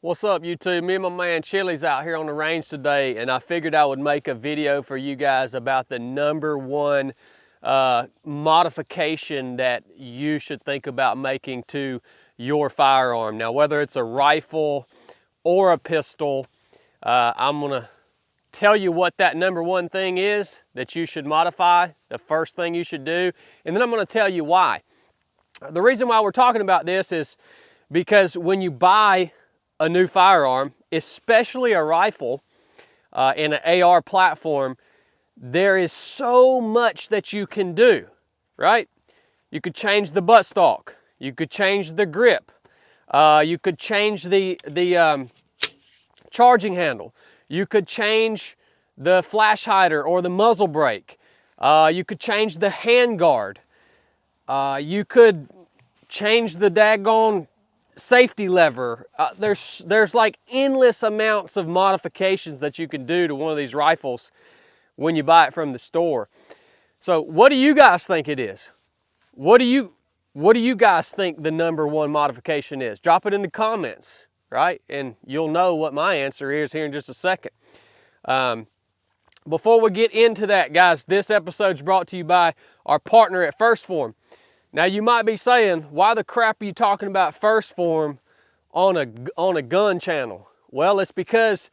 What's up, YouTube? Me and my man Chili's out here on the range today, and I figured I would make a video for you guys about the number one modification that you should think about making to your firearm. Now, whether it's a rifle or a pistol, I'm gonna tell you what that number one thing is that you should modify, the first thing you should do, and then I'm gonna tell you why. The reason why we're talking about this is because when you buy a new firearm, especially a rifle in an AR platform, there is so much that you can do, right? You could change the buttstock, you could change the grip, you could change the charging handle, you could change the flash hider or the muzzle brake, you could change the hand guard, you could change the daggone safety lever. There's like endless amounts of modifications that you can do to one of these rifles when you buy it from the store. So what do you guys think it is? What do you guys think the number one modification is? Drop it in the comments, right? And you'll know what my answer is here in just a second. Before we get into that, guys, this episode's brought to you by our partner at Phorm. Now you might be saying, why the crap are you talking about Phorm on a gun channel? Well, it's because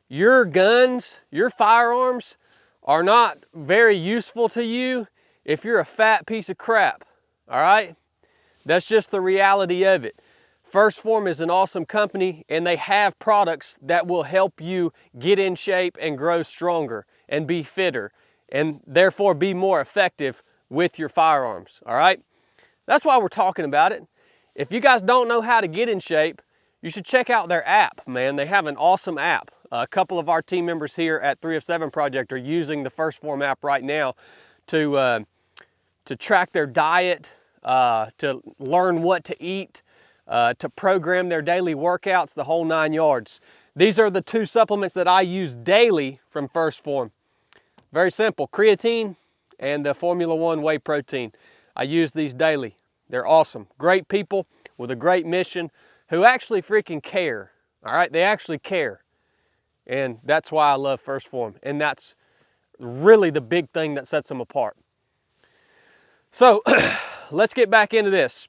your guns, your firearms are not very useful to you if you're a fat piece of crap, all right? That's just the reality of it. Phorm is an awesome company, and they have products that will help you get in shape and grow stronger and be fitter and therefore be more effective with your firearms, all right? That's why we're talking about it. If you guys don't know how to get in shape, you should check out their app, man. They have an awesome app. A couple of our team members here at 3 of 7 Project are using the Phorm app right now to track their diet, to learn what to eat, to program their daily workouts, the whole 9 yards. These are the 2 supplements that I use daily from Phorm. Very simple, creatine and the Formula 1 whey protein. I use these daily. They're awesome. Great people with a great mission who actually freaking care. All right, they actually care. And that's why I love Phorm. And that's really the big thing that sets them apart. So let's get back into this.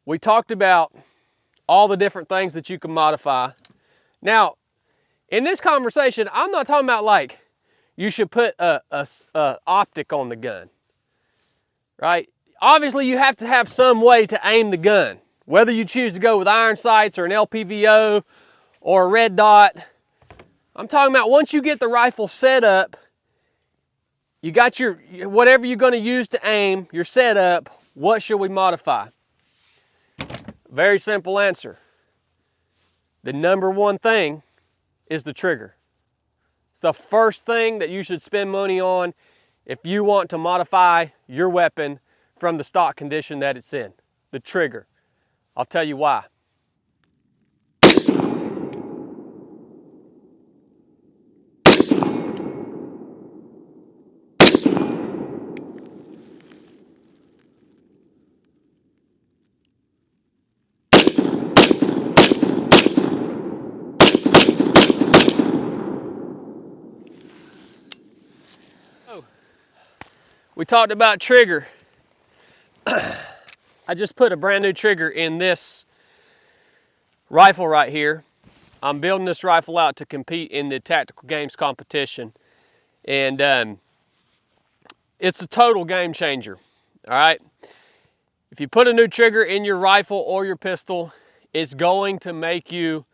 We talked about all the different things that you can modify. Now, in this conversation, I'm not talking about like you should put a optic on the gun. Right? Obviously, you have to have some way to aim the gun. Whether you choose to go with iron sights or an LPVO or a red dot. I'm talking about once you get the rifle set up, you got your, whatever you're going to use to aim, your setup, what should we modify? Very simple answer. The number one thing is the trigger. It's the first thing that you should spend money on if you want to modify your weapon from the stock condition that it's in, the trigger. I'll tell you why. We talked about trigger. I just put a brand new trigger in this rifle right here. I'm building this rifle out to compete in the tactical games competition. And it's a total game changer, all right? If you put a new trigger in your rifle or your pistol, it's going to make you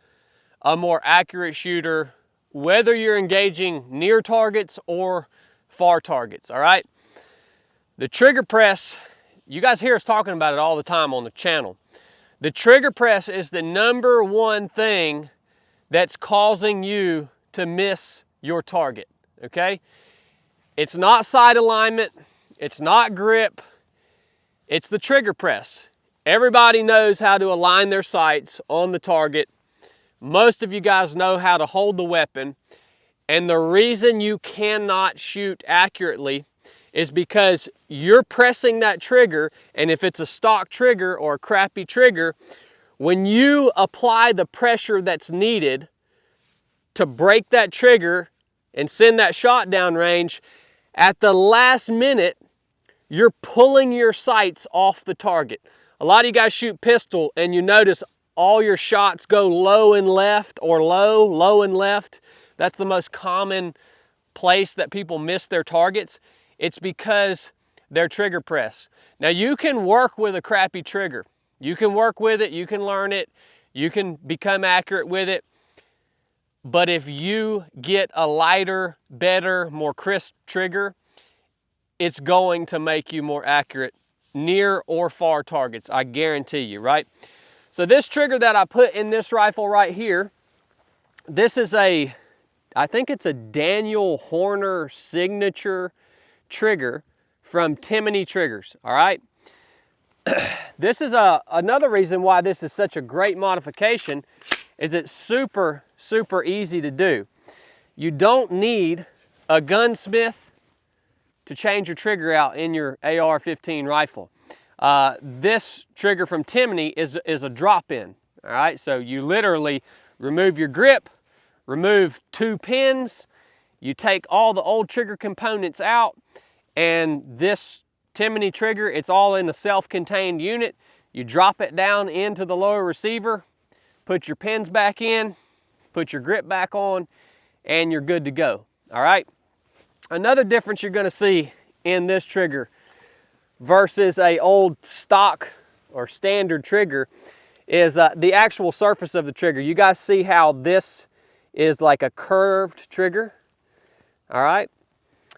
a more accurate shooter, whether you're engaging near targets or far targets, all right? The trigger press, you guys hear us talking about it all the time on the channel. The trigger press is the number one thing that's causing you to miss your target, okay? It's not sight alignment, it's not grip, it's the trigger press. Everybody knows how to align their sights on the target. Most of you guys know how to hold the weapon, and the reason you cannot shoot accurately is because you're pressing that trigger, and if it's a stock trigger or a crappy trigger, When you apply the pressure that's needed to break that trigger and send that shot downrange, at the last minute, you're pulling your sights off the target. A lot of you guys shoot pistol and you notice all your shots go low and left or low and left. That's the most common place that people miss their targets. It's because their trigger press. Now you can work with a crappy trigger. You can work with it, you can learn it, you can become accurate with it. But if you get a lighter, better, more crisp trigger, it's going to make you more accurate near or far targets, I guarantee you, right? So this trigger that I put in this rifle right here, this is I think it's a Daniel Horner signature trigger from Timony Triggers, all right? This is another reason why this is such a great modification is it's super, super easy to do. You don't need a gunsmith to change your trigger out in your AR-15 rifle. This trigger from Timony is a drop-in, all right? So you literally remove your grip, remove 2 pins, you take all the old trigger components out, and this Timony trigger, it's all in a self-contained unit. You drop it down into the lower receiver, put your pins back in, put your grip back on, and you're good to go, all right? Another difference you're gonna see in this trigger versus a old stock or standard trigger is the actual surface of the trigger. You guys see how this is like a curved trigger, all right?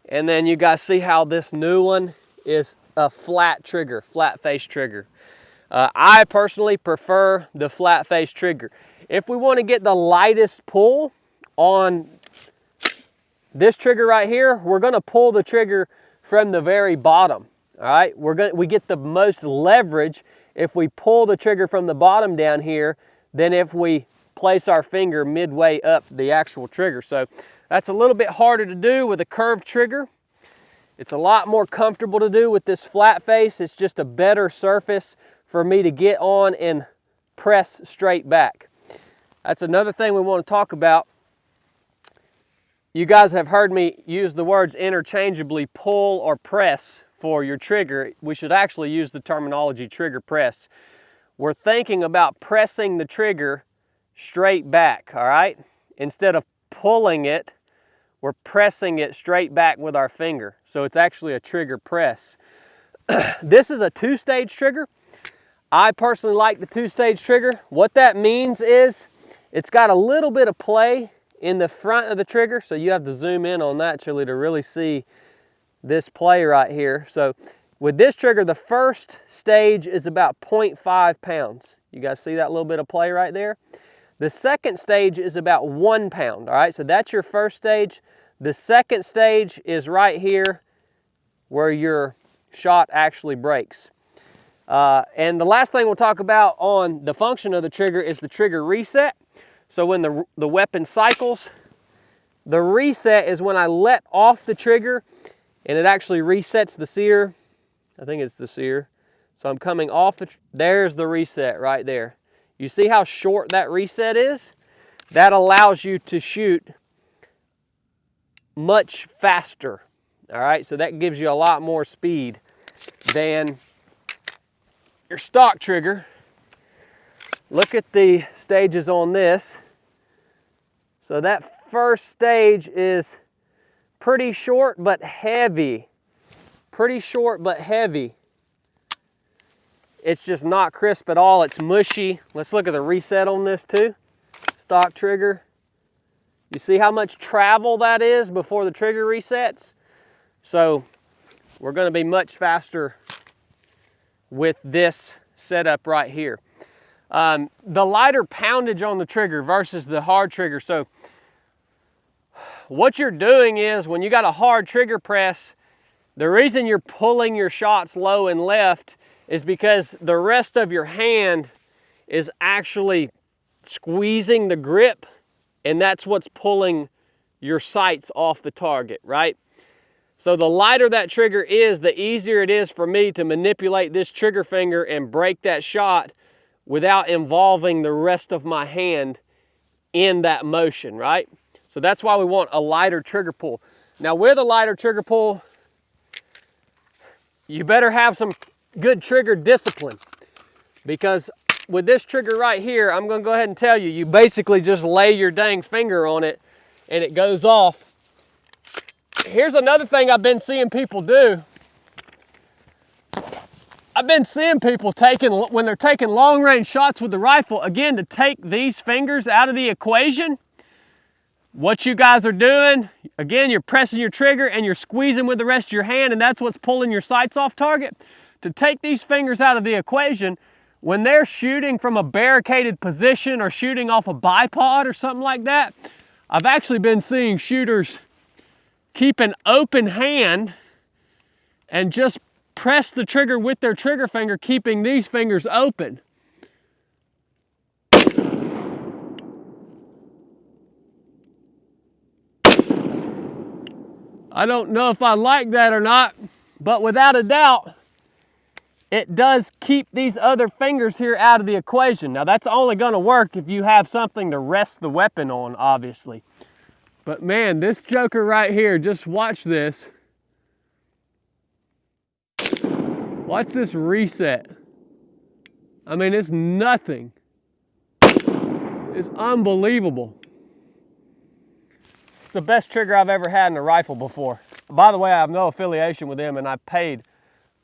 And then you guys see how this new one is a flat trigger, flat face trigger. I personally prefer the flat face trigger. If we want to get the lightest pull on this trigger right here, we're going to pull the trigger from the very bottom. All right, we get the most leverage if we pull the trigger from the bottom down here than if we place our finger midway up the actual trigger. So that's a little bit harder to do with a curved trigger. It's a lot more comfortable to do with this flat face. It's just a better surface for me to get on and press straight back. That's another thing we want to talk about. You guys have heard me use the words interchangeably, pull or press for your trigger. We should actually use the terminology trigger press. We're thinking about pressing the trigger straight back, all right? Instead of pulling it, we're pressing it straight back with our finger. So it's actually a trigger press. This is a 2-stage trigger. I personally like the 2-stage trigger. What that means is it's got a little bit of play in the front of the trigger. So you have to zoom in on that, Chili, to really see this play right here. So with this trigger, the first stage is about 0.5 pounds. You guys see that little bit of play right there? The second stage is about 1 pound, all right? So that's your first stage. The second stage is right here where your shot actually breaks. And the last thing we'll talk about on the function of the trigger is the trigger reset. So when the weapon cycles, the reset is when I let off the trigger and it actually resets the sear. I think it's the sear. So I'm coming off, there's the reset right there. You see how short that reset is? That allows you to shoot much faster, all right? So that gives you a lot more speed than your stock trigger. Look at the stages on this. So that first stage is pretty short but heavy. Pretty short but heavy. It's just not crisp at all. It's mushy. Let's look at the reset on this too. Stock trigger. You see how much travel that is before the trigger resets? So we're going to be much faster with this setup right here. The lighter poundage on the trigger versus the hard trigger. So what you're doing is when you got a hard trigger press, the reason you're pulling your shots low and left is because the rest of your hand is actually squeezing the grip, and that's what's pulling your sights off the target, right? So the lighter that trigger is, the easier it is for me to manipulate this trigger finger and break that shot without involving the rest of my hand in that motion, right? So that's why we want a lighter trigger pull. Now with a lighter trigger pull, you better have some good trigger discipline, because with this trigger right here, I'm gonna go ahead and tell you, you basically just lay your dang finger on it and it goes off. Here's another thing I've been seeing people do. I've been seeing people when they're taking long range shots with the rifle, again, to take these fingers out of the equation. What you guys are doing, again, you're pressing your trigger and you're squeezing with the rest of your hand, and that's what's pulling your sights off target. To take these fingers out of the equation, when they're shooting from a barricaded position or shooting off a bipod or something like that, I've actually been seeing shooters keep an open hand and just press the trigger with their trigger finger, keeping these fingers open. I don't know if I like that or not, but without a doubt, it does keep these other fingers here out of the equation. Now that's only gonna work if you have something to rest the weapon on, obviously. But man, this joker right here, just watch this. Watch this reset. I mean, it's nothing. It's unbelievable. It's the best trigger I've ever had in a rifle before. By the way, I have no affiliation with them, and I paid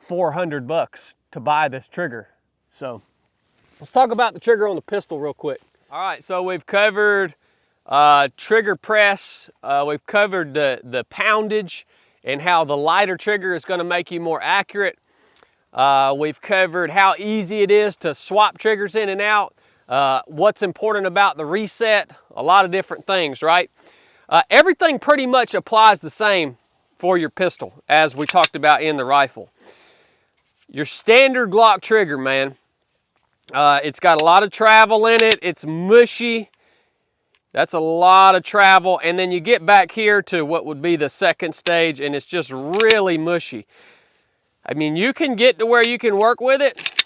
$400 to buy this trigger. So let's talk about the trigger on the pistol real quick. All right, so we've covered trigger press. We've covered the poundage and how the lighter trigger is going to make you more accurate. We've covered how easy it is to swap triggers in and out. What's important about the reset, a lot of different things, right? Everything pretty much applies the same for your pistol as we talked about in the rifle. Your standard Glock trigger, man, it's got a lot of travel in it. It's mushy. That's a lot of travel. And then you get back here to what would be the second stage, and it's just really mushy. I mean, you can get to where you can work with it,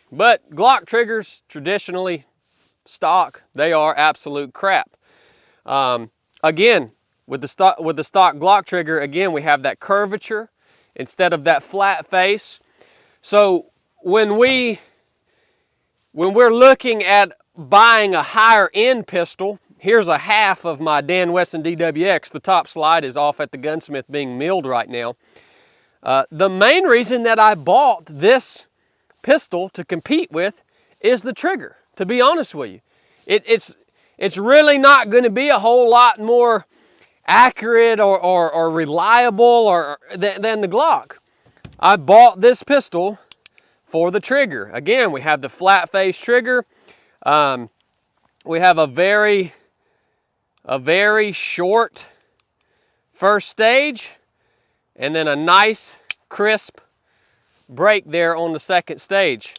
but Glock triggers, traditionally stock, they are absolute crap. Again, with the stock Glock trigger, again, we have that curvature instead of that flat face. So when we're looking at buying a higher end pistol, here's a half of my Dan Wesson DWX. The top slide is off at the gunsmith being milled right now. The main reason that I bought this pistol to compete with is the trigger, to be honest with you. It's really not going to be a whole lot more accurate or reliable than the Glock. I bought this pistol for the trigger. Again, we have the flat face trigger. We have a very short first stage, and then a nice crisp break there on the second stage.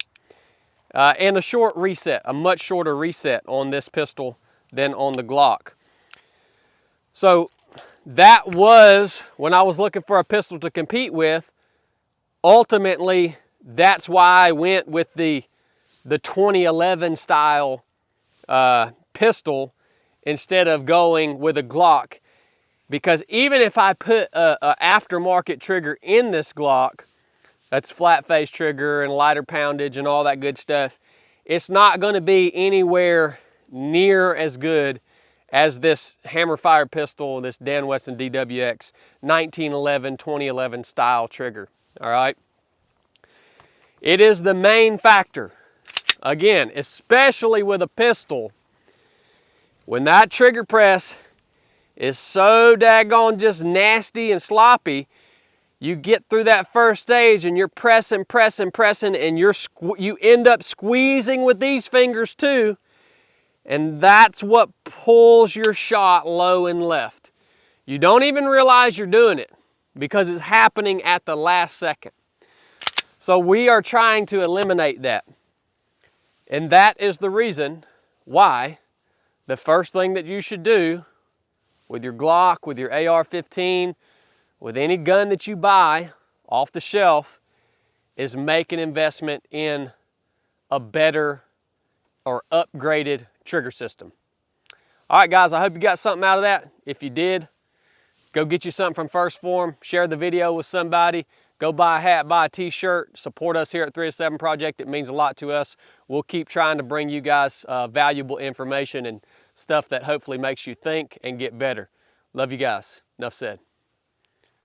And a short reset, a much shorter reset on this pistol than on the Glock. So that was, when I was looking for a pistol to compete with, ultimately that's why I went with the 2011 style pistol instead of going with a Glock. Because even if I put a aftermarket trigger in this Glock, that's flat face trigger and lighter poundage and all that good stuff, it's not going to be anywhere near as good as this hammer fire pistol, this Dan Wesson DWX 1911, 2011 style trigger. All right. It is the main factor. Again, especially with a pistol, when that trigger press is so daggone just nasty and sloppy, you get through that first stage and you're pressing, and you end up squeezing with these fingers too, and that's what pulls your shot low and left. You don't even realize you're doing it because it's happening at the last second. So we are trying to eliminate that. And that is the reason why the first thing that you should do with your Glock, with your AR-15, with any gun that you buy off the shelf, is make an investment in a better or upgraded trigger system. All right, guys, I hope you got something out of that. If you did, go get you something from First Phorm. Share the video with somebody. Go buy a hat, buy a t-shirt. Support us here at 307 Project. It means a lot to us. We'll keep trying to bring you guys valuable information and stuff that hopefully makes you think and get better. Love you guys. Enough said.